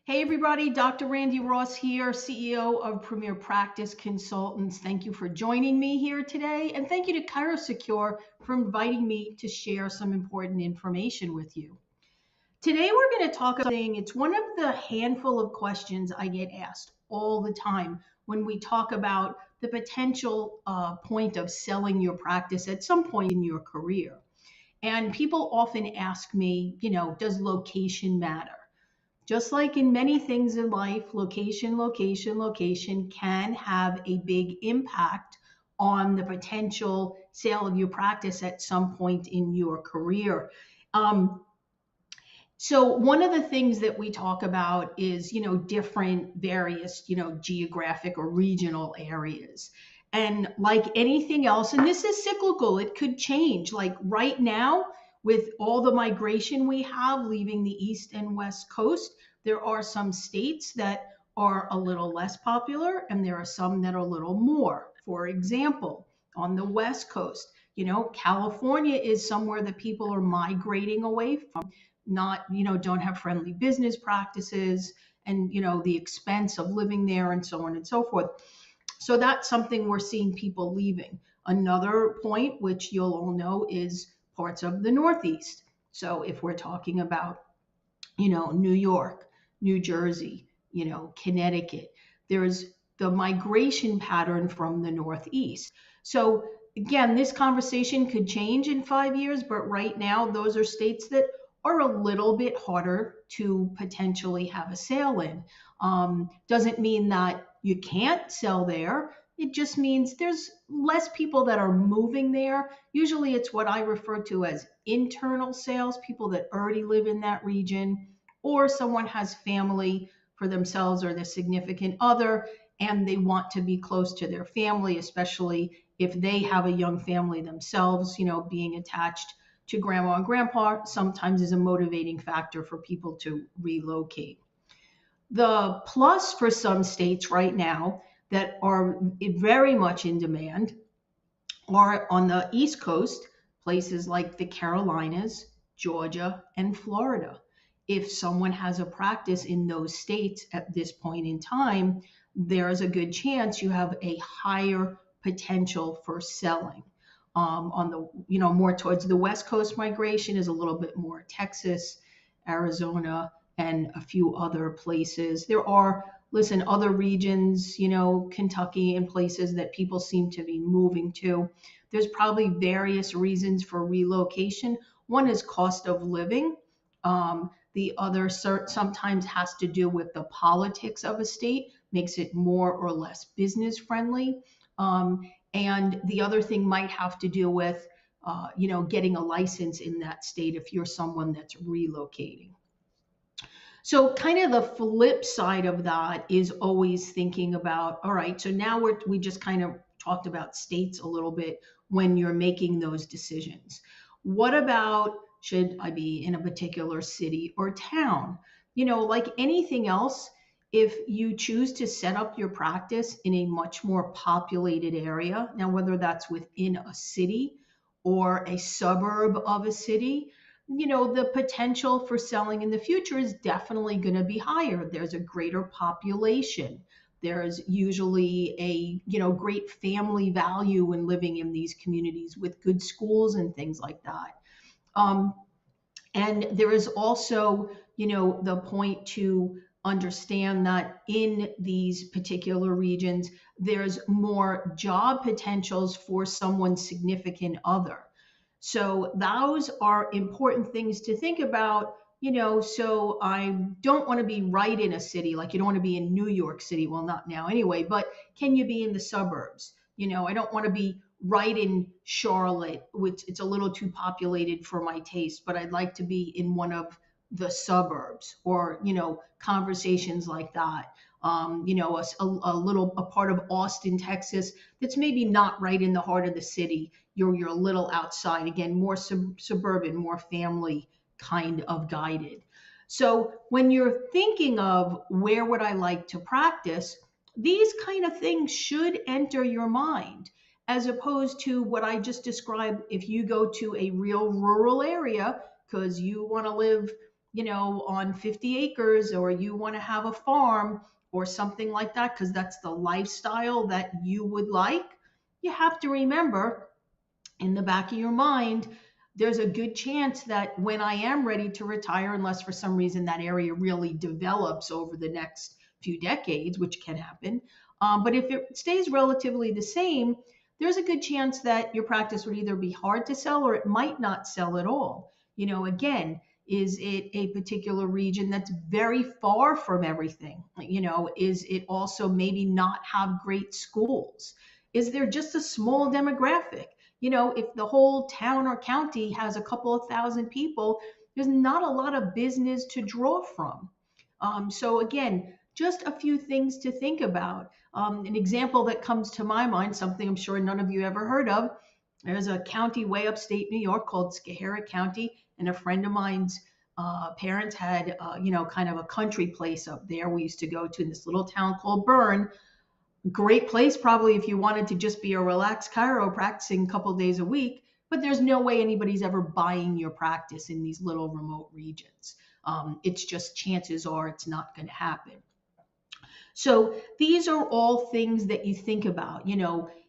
Hey everybody, Dr. Randi Ross here, CEO of Premier Practice Consultants. Thank you for joining me here today, and thank you to ChiroSecure for inviting me to share some important information with you. Today we're going to talk about something, it's one of the handful of questions I get asked all the time when we talk about the potential point of selling your practice at some point in your career. And people often ask me, does location matter? Just like in many things in life, location can have a big impact on the potential sale of your practice at some point in your career. Um, so one of the things that we talk about is, different various, geographic or regional areas. And like anything else, and this is cyclical, it could change. Like right now, with all the migration we have leaving the East and West Coast, there are some states that are a little less popular, and there are some that are a little more. For example, on the West Coast, California is somewhere that people are migrating away from, not, don't have friendly business practices, and, the expense of living there and so on and so forth. So that's something we're seeing people leaving. Another point, which you'll all know, is parts of the Northeast. So if we're talking about, New York, New Jersey, Connecticut, there's the migration pattern from the Northeast. So again, this conversation could change in 5 years, but right now, those are states that are a little bit harder to potentially have a sale in. Doesn't mean that you can't sell there. It just means there's less people that are moving there. Usually it's what I refer to as internal sales, people that already live in that region, or someone has family for themselves or their significant other, and they want to be close to their family, especially if they have a young family themselves. Being attached to grandma and grandpa sometimes is a motivating factor for people to relocate. The plus for some states right now that are very much in demand are on the East Coast, places like the Carolinas, Georgia, and Florida. If someone has a practice in those states at this point in time, there's a good chance you have a higher potential for selling. On the, more towards the West Coast, migration is a little bit more Texas, Arizona, and a few other places. There are, listen, other regions, Kentucky and places that people seem to be moving to. There's probably various reasons for relocation. One is cost of living. The other sometimes has to do with the politics of a state, makes it more or less business friendly. And the other thing might have to do with, getting a license in that state if you're someone that's relocating. So kind of the flip side of that is always thinking about, all right, so now we just kind of talked about states a little bit when you're making those decisions. What about, should I be in a particular city or town? Like anything else, if you choose to set up your practice in a much more populated area, now whether that's within a city or a suburb of a city, the potential for selling in the future is definitely going to be higher. There's a greater population. There's usually a, great family value in living in these communities with good schools and things like that. Um, and there is also, the point to understand that in these particular regions, there's more job potentials for someone's significant other. So those are important things to think about. So I don't want to be right in a city, like you don't want to be in New York City. Well, not now anyway, but can you be in the suburbs? I don't want to be right in Charlotte, which it's a little too populated for my taste, but I'd like to be in one of the suburbs, or, conversations like that. A part of Austin, Texas, that's maybe not right in the heart of the city. You're a little outside, again, more suburban, more family kind of guided. So when you're thinking of where would I like to practice, these kind of things should enter your mind, as opposed to what I just described. If you go to a real rural area because you want to live, on 50 acres, or you want to have a farm or something like that, because that's the lifestyle that you would like, you have to remember in the back of your mind, there's a good chance that when I am ready to retire, unless for some reason that area really develops over the next few decades, which can happen, but if it stays relatively the same, there's a good chance that your practice would either be hard to sell or it might not sell at all. Again, is it a particular region that's very far from everything? Is it also maybe not have great schools? Is there just a small demographic? If the whole town or county has a couple of thousand people, there's not a lot of business to draw from. So again, just a few things to think about. An example that comes to my mind, something I'm sure none of you ever heard of. There's a county way upstate New York called Schoharie County, and a friend of mine's parents had, kind of a country place up there. We used to go to in this little town called Bern. Great place probably if you wanted to just be a relaxed chiro practicing a couple days a week, but there's no way anybody's ever buying your practice in these little remote regions. It's just chances are it's not going to happen. So these are all things that you think about,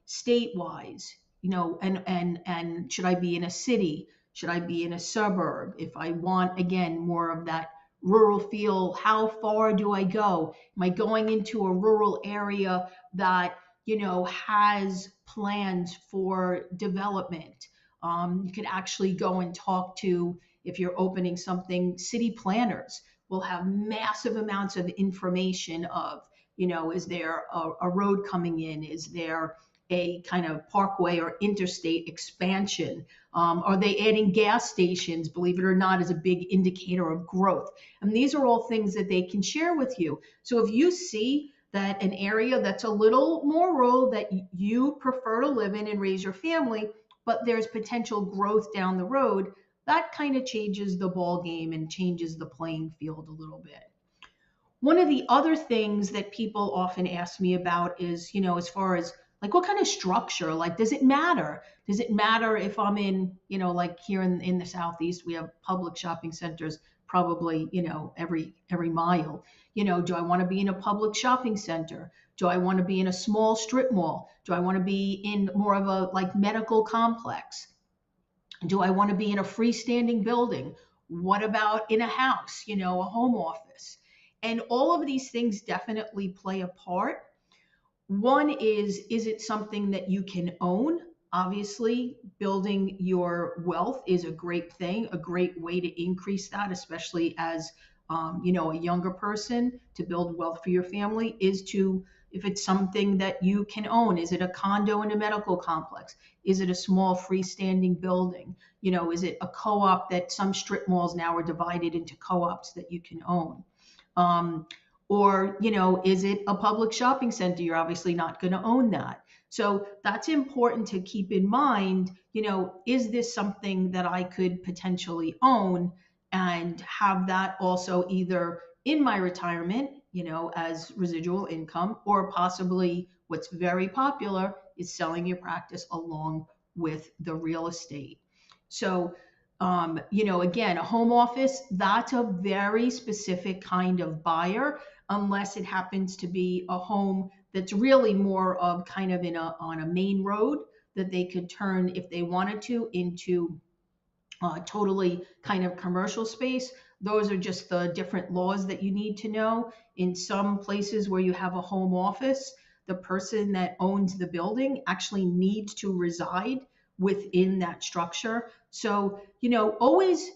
state-wise, and should I be in a city? Should I be in a suburb? If I want, again, more of that rural feel, how far do I go? Am I going into a rural area that, has plans for development? You could actually go and talk to, if you're opening something, city planners will have massive amounts of information of, is there a road coming in? Is there a kind of parkway or interstate expansion? Are they adding gas stations? Believe it or not, is a big indicator of growth. And these are all things that they can share with you. So if you see that an area that's a little more rural that you prefer to live in and raise your family, but there's potential growth down the road, that kind of changes the ball game and changes the playing field a little bit. One of the other things that people often ask me about is, as far as like what kind of structure, like does it matter? Does it matter if I'm in, like here in the Southeast, we have public shopping centers probably, every mile. Do I want to be in a public shopping center? Do I want to be in a small strip mall? Do I want to be in more of a like medical complex? Do I want to be in a freestanding building? What about in a house, a home office? And all of these things definitely play a part. One is it something that you can own? Obviously, building your wealth is a great thing, a great way to increase that, especially as a younger person. To build wealth for your family is to, if it's something that you can own. Is it a condo in a medical complex? Is it a small freestanding building? Is it a co-op that some strip malls now are divided into co-ops that you can own? Or, is it a public shopping center? You're obviously not going to own that. So that's important to keep in mind. Is this something that I could potentially own and have that also either in my retirement, as residual income, or possibly what's very popular is selling your practice along with the real estate. So again, a home office, that's a very specific kind of buyer, unless it happens to be a home that's really more of kind of on a main road that they could turn, if they wanted to, into totally kind of commercial space. Those are just the different laws that you need to know. In some places where you have a home office, the person that owns the building actually needs to reside within that structure. So, always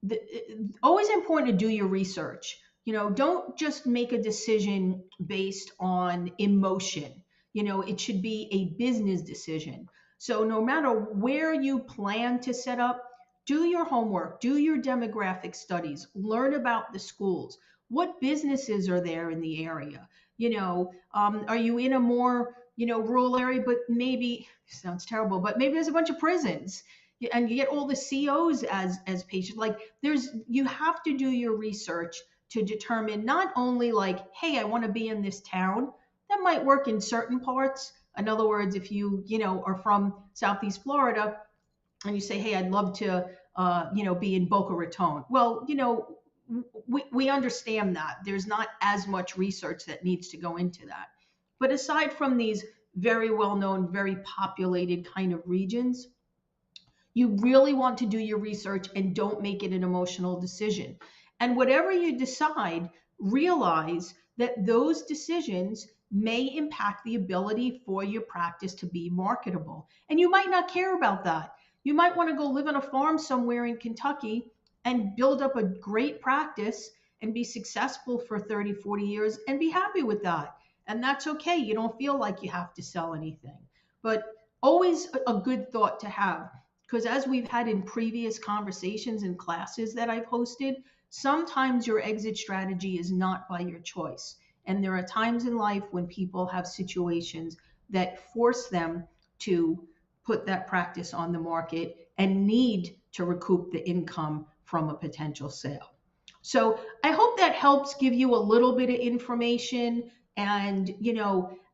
important to do your research. Don't just make a decision based on emotion. It should be a business decision. So no matter where you plan to set up, do your homework, do your demographic studies, learn about the schools. What businesses are there in the area? Are you in a more, rural area, but maybe, sounds terrible, but maybe there's a bunch of prisons and you get all the COs as patients. Like you have to do your research to determine not only like, hey, I want to be in this town. That might work in certain parts. In other words, if you, are from Southeast Florida and you say, hey, I'd love to, be in Boca Raton. Well, we understand that there's not as much research that needs to go into that. But aside from these very well-known, very populated kind of regions, you really want to do your research and don't make it an emotional decision. And whatever you decide, realize that those decisions may impact the ability for your practice to be marketable. And you might not care about that. You might want to go live on a farm somewhere in Kentucky and build up a great practice and be successful for 30, 40 years and be happy with that. And that's okay. You don't feel like you have to sell anything. But always a good thought to have, because as we've had in previous conversations and classes that I've hosted, sometimes your exit strategy is not by your choice. And there are times in life when people have situations that force them to put that practice on the market and need to recoup the income from a potential sale. So I hope that helps give you a little bit of information. And,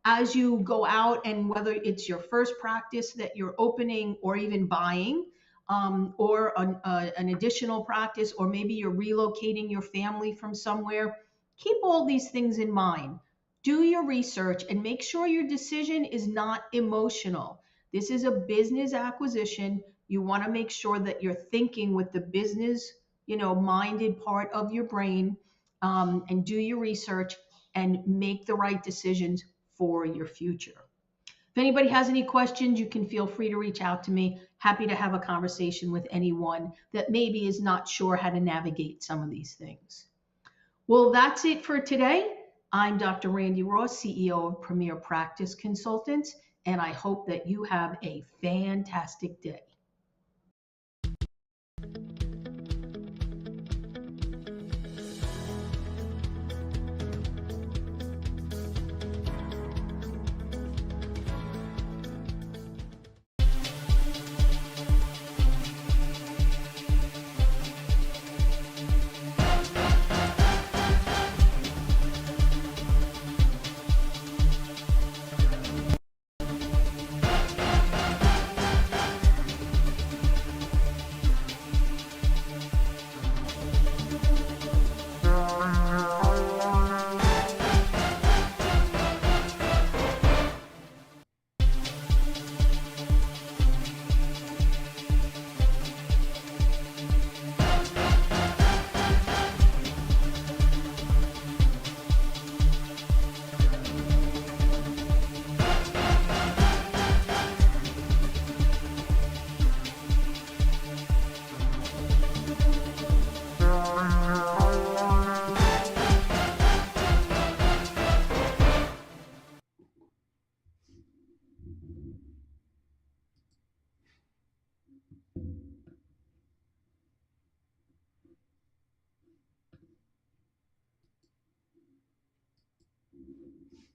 as you go out, and whether it's your first practice that you're opening or even buying, or an additional practice, or maybe you're relocating your family from somewhere, keep all these things in mind. Do your research and make sure your decision is not emotional. This is a business acquisition. You want to make sure that you're thinking with the business, minded part of your brain, and do your research and make the right decisions for your future. If anybody has any questions, you can feel free to reach out to me. Happy to have a conversation with anyone that maybe is not sure how to navigate some of these things. Well, that's it for today. I'm Dr. Randi Ross, CEO of Premier Practice Consultants, and I hope that you have a fantastic day.